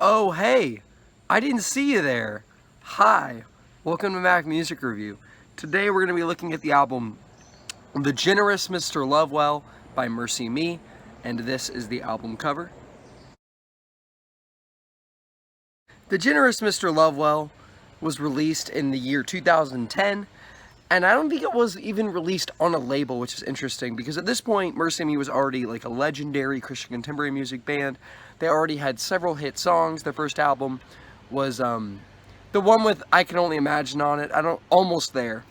Oh, hey, I didn't see you there. Hi, welcome to Mac Music Review. Today we're going to be looking at the album The Generous Mr. Lovewell by MercyMe, and this is the album cover. The Generous Mr. Lovewell was released in the year 2010, and I don't think it was even released on a label, which is interesting because at this point MercyMe was already like a legendary Christian contemporary music band. They already had several hit songs. Their first album was the one with I Can Only Imagine on it. Almost There,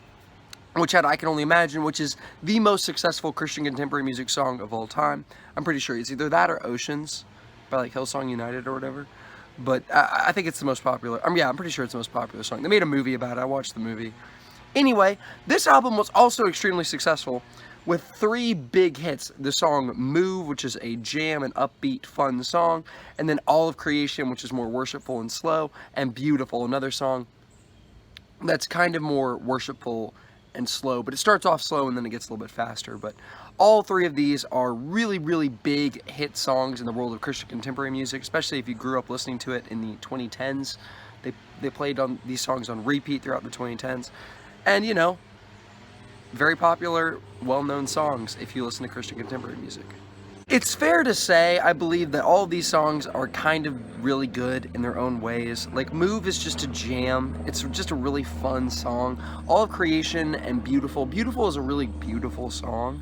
which had I Can Only Imagine, which is the most successful Christian contemporary music song of all time. I'm pretty sure it's either that or Oceans by like Hillsong United or whatever. But I think it's the most popular. I'm pretty sure it's the most popular song. They made a movie about it. I watched the movie. Anyway, this album was also extremely successful with 3 big hits. The song Move, which is a jam and upbeat, fun song, and then All of Creation, which is more worshipful and slow, and Beautiful, another song that's kind of more worshipful and slow, but it starts off slow and then it gets a little bit faster. But all 3 of these are really, really big hit songs in the world of Christian contemporary music, especially if you grew up listening to it in the 2010s. They played on these songs on repeat throughout the 2010s. And, you know, very popular, well-known songs if you listen to Christian contemporary music. It's fair to say, I believe, that all of these songs are kind of really good in their own ways. Like, Move is just a jam. It's just a really fun song. All of Creation and Beautiful. Beautiful is a really beautiful song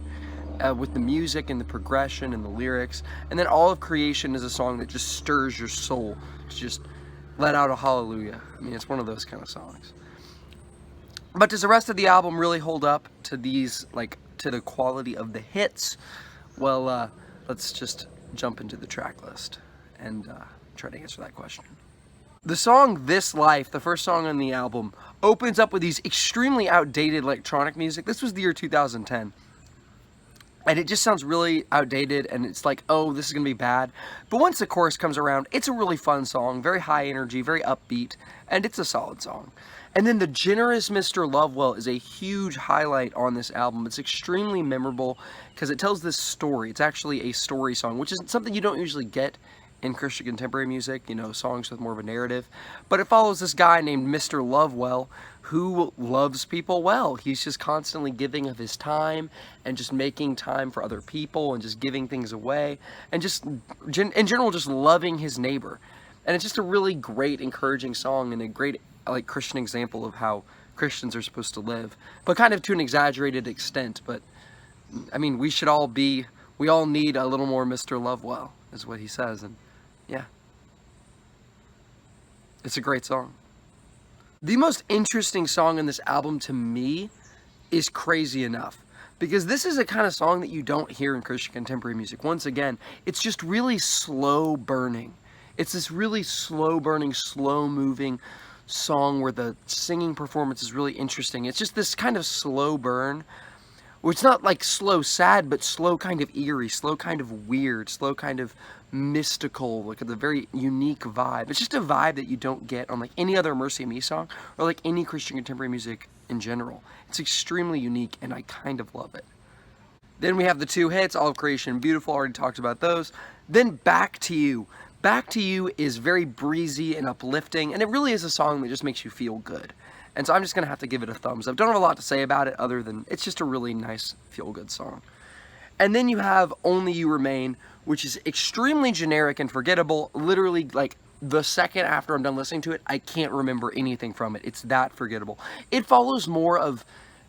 with the music and the progression and the lyrics. And then All of Creation is a song that just stirs your soul to just let out a hallelujah. I mean, it's one of those kind of songs. But does the rest of the album really hold up to these, like, to the quality of the hits? Well, let's just jump into the track list and try to answer that question. The song This Life, the first song on the album, opens up with these extremely outdated electronic music. This was the year 2010. And it just sounds really outdated, and it's like, oh, this is going to be bad. But once the chorus comes around, it's a really fun song, very high energy, very upbeat, and it's a solid song. And then The Generous Mr. Lovewell is a huge highlight on this album. It's extremely memorable because it tells this story. It's actually a story song, which is something you don't usually get in Christian contemporary music, you know, songs with more of a narrative. But it follows this guy named Mr. Lovewell who loves people well. He's just constantly giving of his time and just making time for other people and just giving things away and just, in general, just loving his neighbor. And it's just a really great, encouraging song and a great, like, Christian example of how Christians are supposed to live, but kind of to an exaggerated extent. But I mean, we all need a little more Mr. Lovewell, is what he says. And yeah, it's a great song. The most interesting song in this album to me is Crazy Enough, because this is a kind of song that you don't hear in Christian contemporary music. Once again, it's just really slow burning. It's this really slow burning, slow moving song where the singing performance is really interesting. It's just this kind of slow burn, which is not like slow sad, but slow kind of eerie, slow kind of weird, slow kind of mystical, like a very unique vibe. It's just a vibe that you don't get on like any other MercyMe song or like any Christian contemporary music in general. It's extremely unique and I kind of love it. Then we have the 2 hits, All of Creation, Beautiful, already talked about those. Then Back to You. Back to You is very breezy and uplifting, and it really is a song that just makes you feel good. And so I'm just going to have to give it a thumbs up. Don't have a lot to say about it other than it's just a really nice, feel-good song. And then you have Only You Remain, which is extremely generic and forgettable. Literally, like, the second after I'm done listening to it, I can't remember anything from it. It's that forgettable. It follows more of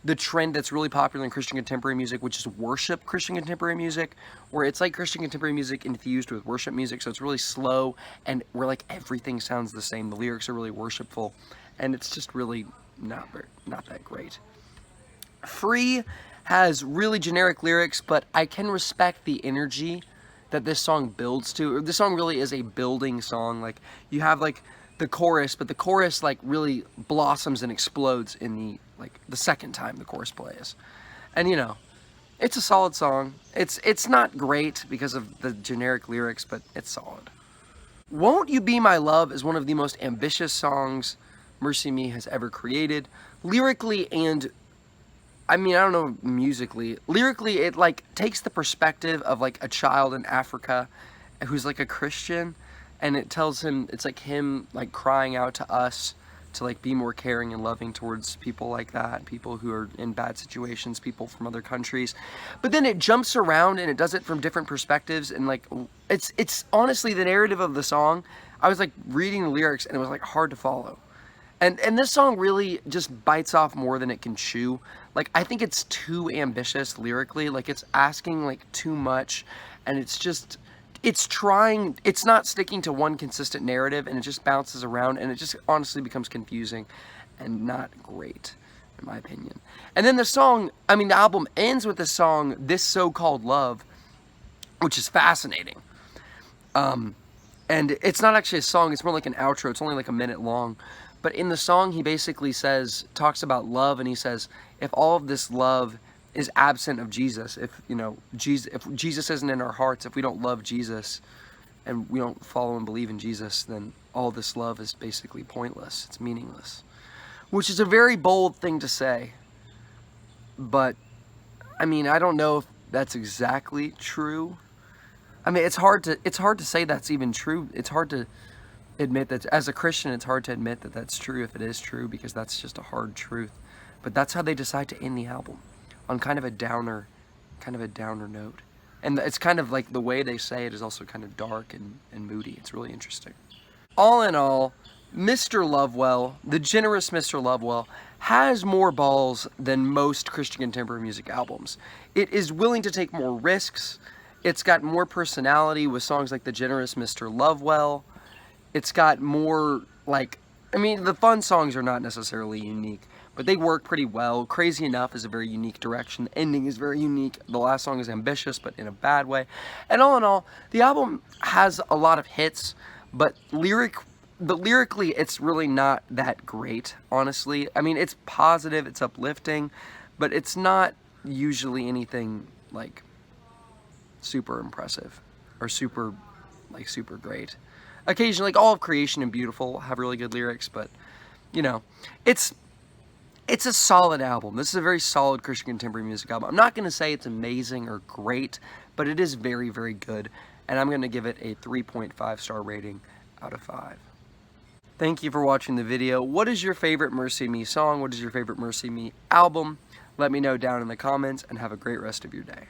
the trend that's really popular in Christian contemporary music, which is worship Christian contemporary music, where it's like Christian contemporary music infused with worship music, so it's really slow, and where like everything sounds the same. The lyrics are really worshipful, and it's just really not that great. Free has really generic lyrics, but I can respect the energy that this song builds to. This song really is a building song. Like, you have like the chorus, but the chorus like really blossoms and explodes in the second time the chorus plays. And you know, it's a solid song. It's not great because of the generic lyrics, but it's solid. Won't You Be My Love is one of the most ambitious songs MercyMe has ever created. Lyrically and, I mean, I don't know musically. Lyrically, it like takes the perspective of like a child in Africa who's like a Christian, and it tells him, it's like him like crying out to us to like be more caring and loving towards people like that, people who are in bad situations, people from other countries. But then it jumps around and it does it from different perspectives, and like it's honestly the narrative of the song. I was like reading the lyrics and it was like hard to follow. And this song really just bites off more than it can chew. Like, I think it's too ambitious lyrically. Like, it's asking like too much, and it's just, it's not sticking to one consistent narrative, and it just bounces around, and it just honestly becomes confusing and not great, in my opinion. And then the song, I mean, the album ends with the song, This So-Called Love, which is fascinating. And it's not actually a song, it's more like an outro. It's only like a minute long. But in the song, he basically talks about love, and he says, if all of this love is absent of Jesus, if Jesus isn't in our hearts, if we don't love Jesus and we don't follow and believe in Jesus, then all this love is basically pointless. It's meaningless. Which is a very bold thing to say. But, I mean, I don't know if that's exactly true. I mean, it's hard to say that's even true. It's hard to admit that, as a Christian, it's hard to admit that that's true if it is true, because that's just a hard truth. But that's how they decide to end the album, on kind of a downer note. And it's kind of like the way they say it is also kind of dark and moody. It's really interesting. All in all, Mr. Lovewell, the generous Mr. Lovewell, has more balls than most Christian contemporary music albums. It is willing to take more risks. It's got more personality with songs like The Generous Mr. Lovewell. It's got more, like, I mean, the fun songs are not necessarily unique, but they work pretty well. Crazy Enough is a very unique direction. The ending is very unique. The last song is ambitious, but in a bad way. And all in all, the album has a lot of hits, but lyrically, it's really not that great, honestly. I mean, it's positive, it's uplifting, but it's not usually anything, like, super impressive or super great. Occasionally, like, All of Creation and Beautiful have really good lyrics, but, you know, it's a solid album. This is a very solid Christian contemporary music album. I'm not going to say it's amazing or great, but it is very, very good, and I'm going to give it a 3.5 star rating out of 5. Thank you for watching the video. What is your favorite MercyMe song? What is your favorite MercyMe album? Let me know down in the comments, and have a great rest of your day.